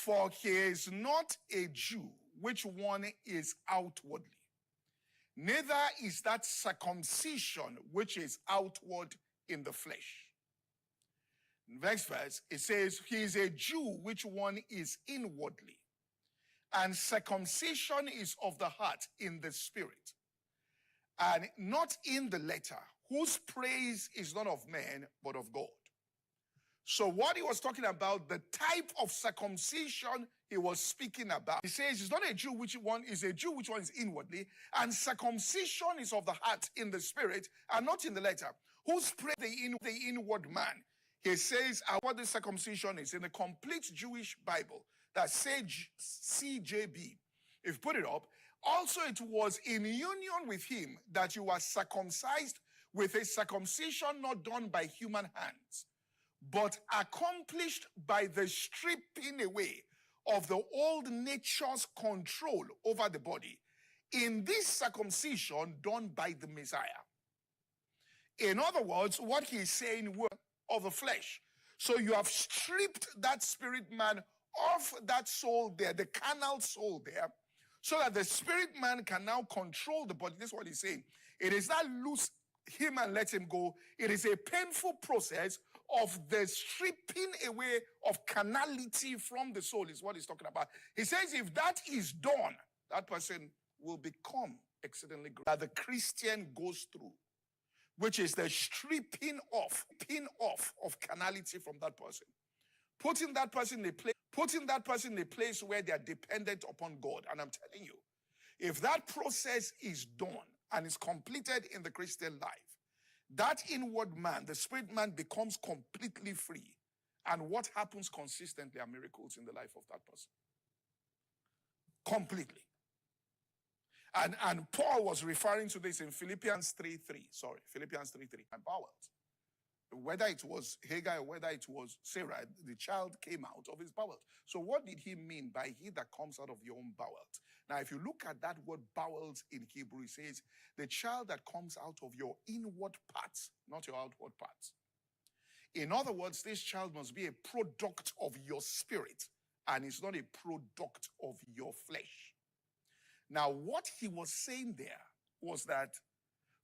For he is not a Jew, which one is outwardly. Neither is that circumcision which is outward in the flesh. Next verse, it says, he is a Jew, which one is inwardly. And circumcision is of the heart in the spirit, and not in the letter, whose praise is not of man, but of God. So what he was talking about, the type of circumcision he was speaking about. He says it's not a Jew which one is a Jew which one is inwardly, and circumcision is of the heart in the spirit, and not in the letter, whose praise the inward man. He says what the circumcision is in the complete Jewish Bible that says CJB. If you put it up, also it was in union with him that you were circumcised with a circumcision not done by human hands, but accomplished by the stripping away of the old nature's control over the body, in this circumcision done by the Messiah. In other words, what he's saying of the flesh. So you have stripped that spirit man off that soul there, the carnal soul there, so that the spirit man can now control the body. This is what he's saying. It is not loose him and let him go. It is a painful process of the stripping away of carnality from the soul, is what he's talking about. He says if that is done, that person will become exceedingly great. That the Christian goes through, which is the stripping off of carnality from that person. Putting that person in a place where they are dependent upon God. And I'm telling you, if that process is done and is completed in the Christian life, that inward man, the spirit man, becomes completely free. And what happens consistently are miracles in the life of that person. Completely. And Paul was referring to this in Philippians 3:3. Philippians 3:3. And bowels. Whether it was Hagar, whether it was Sarah, the child came out of his bowels. So what did he mean by he that comes out of your own bowels? Now, if you look at that word bowels in Hebrew, it says the child that comes out of your inward parts, not your outward parts. In other words, this child must be a product of your spirit, and it's not a product of your flesh. Now, what he was saying there was that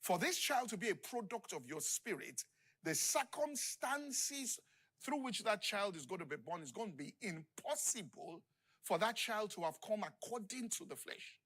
for this child to be a product of your spirit, the circumstances through which that child is going to be born is going to be impossible for that child to have come according to the flesh.